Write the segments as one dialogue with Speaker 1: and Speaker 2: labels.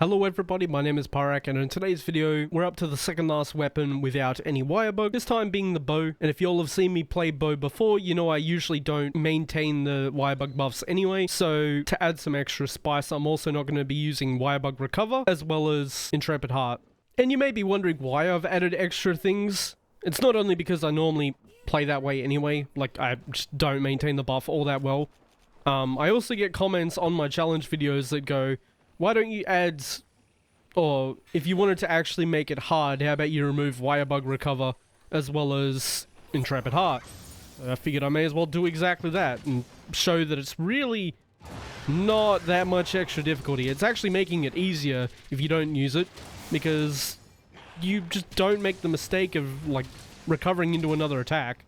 Speaker 1: Hello everybody, my name is Pyrac, and in today's video, we're up to the second last weapon without any wirebug, this time being the bow. And if you all have seen me play bow before, you know I usually don't maintain the wirebug buffs anyway, so to add some extra spice, I'm also not going to be using wirebug recover, as well as intrepid heart. And you may be wondering why I've added extra things. It's not only because I normally play that way anyway, like I just don't maintain the buff all that well. I also get comments on my challenge videos that go, why don't you add, or if you wanted to actually make it hard, how about you remove Wirebug Recover as well as Intrepid Heart? I figured I may as well do exactly that and show that it's really not that much extra difficulty. It's actually making it easier if you don't use it, because you just don't make the mistake of, like, recovering into another attack.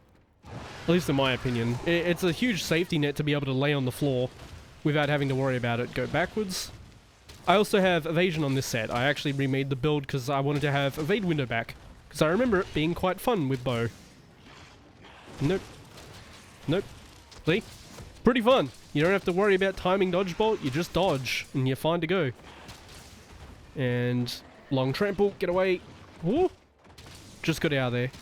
Speaker 1: At least in my opinion. It's a huge safety net to be able to lay on the floor without having to worry about it. Go backwards. I also have evasion on this set. I actually remade the build because I wanted to have evade window back, because I remember it being quite fun with bow. Nope. Nope. See? Pretty fun. You don't have to worry about timing dodge bolt, you just dodge and you're fine to go. And long trample, get away. Woo! Just got out of there.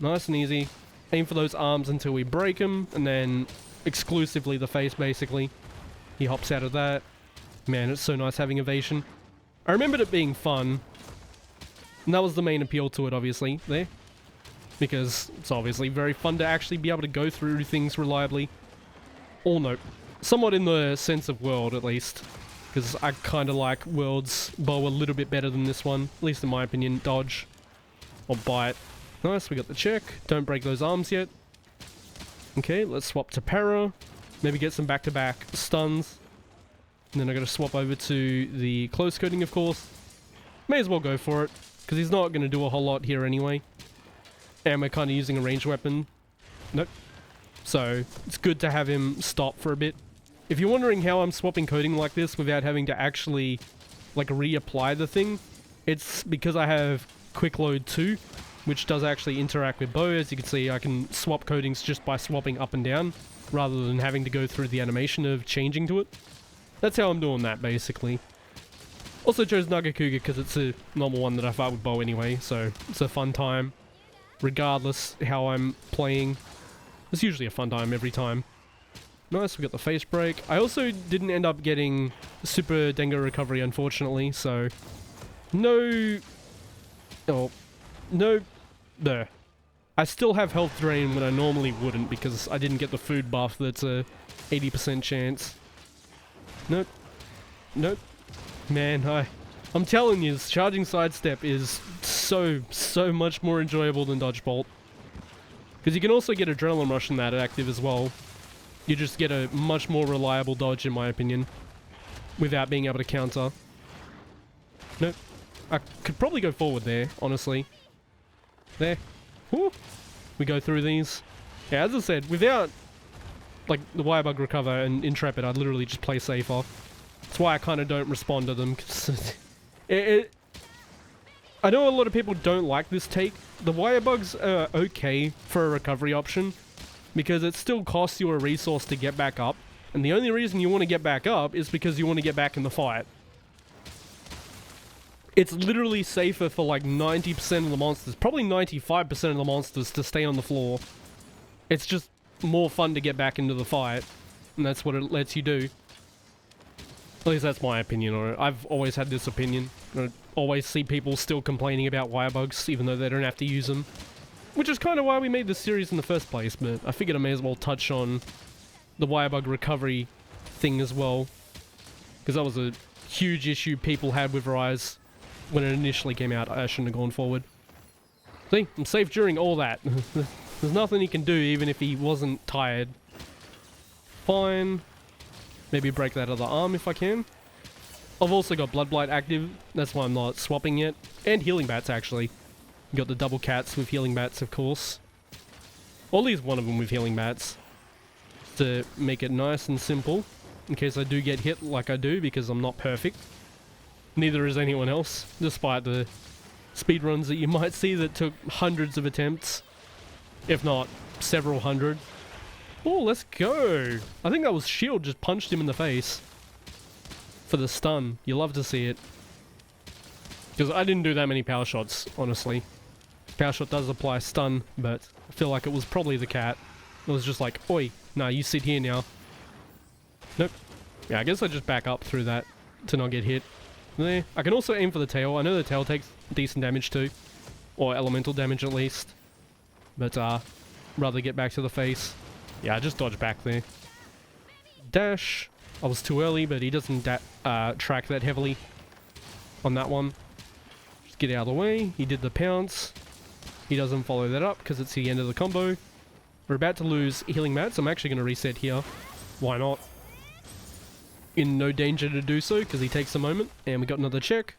Speaker 1: Nice and easy. Aim for those arms until we break him, and then exclusively the face basically. He hops out of that. Man, it's so nice having evasion. I remembered it being fun, and that was the main appeal to it, obviously, there. Because it's obviously very fun to actually be able to go through things reliably. Or no, somewhat in the sense of world, at least. Because I kind of like World's bow a little bit better than this one, at least in my opinion. Dodge. Or bite. Nice, we got the check. Don't break those arms yet. Okay, let's swap to para. Maybe get some back-to-back stuns. And then I gotta swap over to the close coating, of course. May as well go for it, because he's not gonna do a whole lot here anyway. And we're kind of using a ranged weapon. Nope. So, it's good to have him stop for a bit. If you're wondering how I'm swapping coating like this without having to actually, like, reapply the thing, it's because I have Quick Load 2, which does actually interact with bow. As you can see, I can swap coatings just by swapping up and down, rather than having to go through the animation of changing to it. That's how I'm doing that, basically. Also chose Nagakuga because it's a normal one that I fight with bow anyway, so it's a fun time. Regardless how I'm playing. It's usually a fun time every time. Nice, we got the face break. I also didn't end up getting Super Dengo Recovery, unfortunately, so... No... Oh. No. There. I still have health drain when I normally wouldn't, because I didn't get the food buff that's a 80% chance. Nope. Nope. Man, I'm telling you, this charging sidestep is so much more enjoyable than dodge bolt. Because you can also get adrenaline rush in that active as well. You just get a much more reliable dodge, in my opinion, without being able to counter. Nope. I could probably go forward there, honestly. There. Woo. We go through these. Yeah, as I said, without... like the Wirebug Recover and Intrepid, I'd literally just play safer. That's why I kind of don't respond to them, because I know a lot of people don't like this take. The Wirebugs are okay for a recovery option, because it still costs you a resource to get back up, and the only reason you want to get back up is because you want to get back in the fight. It's literally safer for like 90% of the monsters, probably 95% of the monsters, to stay on the floor. It's just more fun to get back into the fight, and that's what it lets you do. At least that's my opinion on it. I've always had this opinion. I always see people still complaining about wirebugs, even though they don't have to use them. Which is kind of why we made this series in the first place, but I figured I may as well touch on the wirebug recovery thing as well. Because that was a huge issue people had with Rise when it initially came out. I shouldn't have gone forward. See, I'm safe during all that. There's nothing he can do, even if he wasn't tired. Fine. Maybe break that other arm if I can. I've also got Blood Blight active. That's why I'm not swapping yet. And Healing Bats, actually. Got the double cats with Healing Bats, of course. Or at least one of them with Healing Bats. To make it nice and simple. In case I do get hit like I do, because I'm not perfect. Neither is anyone else, despite the speedruns that you might see that took hundreds of attempts. If not, several hundred. Oh, let's go. I think that was Shield just punched him in the face. for the stun. You love to see it. Because I didn't do that many power shots, honestly. Power shot does apply stun, but I feel like it was probably the cat. It was just like, oi, nah, you sit here now. Nope. Yeah, I guess I just back up through that to not get hit. There. I can also aim for the tail. I know the tail takes decent damage too. Or elemental damage at least. But, rather get back to the face. Yeah, I just dodged back there. Dash. I was too early, but he doesn't track that heavily on that one. Just get out of the way. He did the pounce. He doesn't follow that up because it's the end of the combo. We're about to lose healing mats. I'm actually going to reset here. Why not? In no danger to do so because he takes a moment. And we got another check.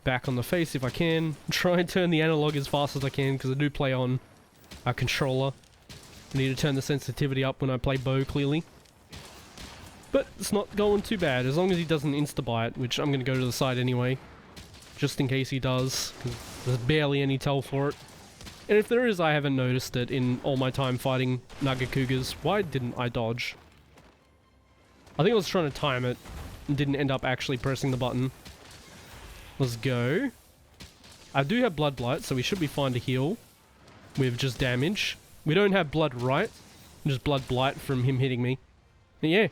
Speaker 1: Back on the face if I can. Try and turn the analog as fast as I can because I do play on a controller. I need to turn the sensitivity up when I play bow clearly. But it's not going too bad as long as he doesn't insta-bite, which I'm going to go to the side anyway. Just in case he does, because there's barely any tell for it. And if there is, I haven't noticed it in all my time fighting Nagakugas. Why didn't I dodge? I think I was trying to time it and didn't end up actually pressing the button. Let's go. I do have Blood Blight, so we should be fine to heal with just damage. We don't have Blood Right, just Blood Blight from him hitting me. And yeah.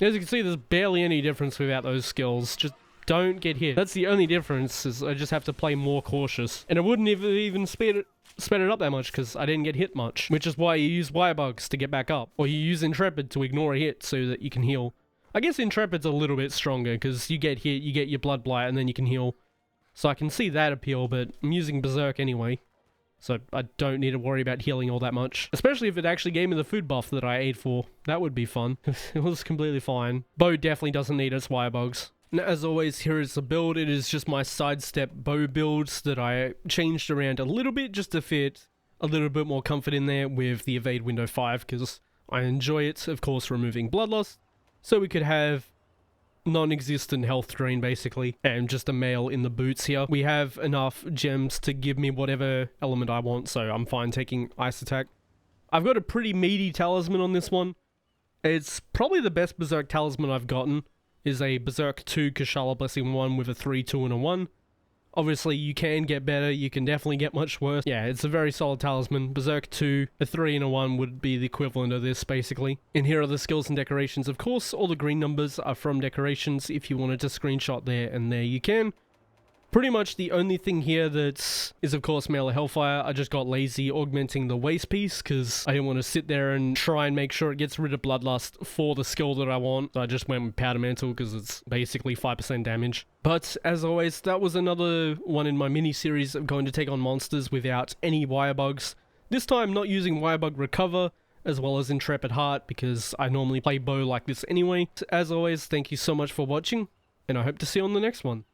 Speaker 1: As you can see, there's barely any difference without those skills. Just don't get hit. That's the only difference, is I just have to play more cautious. And I wouldn't even sped it up that much because I didn't get hit much. Which is why you use Wirebugs to get back up. Or you use Intrepid to ignore a hit so that you can heal. I guess Intrepid's a little bit stronger because you get hit, you get your Blood Blight, and then you can heal. So I can see that appeal, but I'm using Berserk anyway. So I don't need to worry about healing all that much. Especially if it actually gave me the food buff that I ate for. That would be fun. It was completely fine. Bow definitely doesn't need its Wirebugs. Now, as always, here is the build. It is just my sidestep bow builds that I changed around a little bit just to fit a little bit more comfort in there with the evade window 5 because I enjoy it, of course, removing bloodlust. So we could have non-existent health drain basically and just a mail in the boots here. We have enough gems to give me whatever element I want, so I'm fine taking ice attack. I've got a pretty meaty talisman on this one. It's probably the best Berserk talisman I've gotten, is a Berserk 2 Kushala Blessing 1 with a 3, 2 and a 1. Obviously you can get better, you can definitely get much worse. Yeah, it's a very solid talisman. Berserk 2, a 3 and a 1 would be the equivalent of this basically. And here are the skills and decorations. Of course, all the green numbers are from decorations. If you wanted to screenshot there and there you can. Pretty much the only thing here that is of course Mail of Hellfire. I just got lazy augmenting the waist piece because I didn't want to sit there and try and make sure it gets rid of Bloodlust for the skill that I want. So I just went with Powder Mantle because it's basically 5% damage. But as always, that was another one in my mini-series of going to take on monsters without any Wirebugs. This time not using Wirebug Recover as well as Intrepid Heart because I normally play bow like this anyway. As always, thank you so much for watching and I hope to see you on the next one.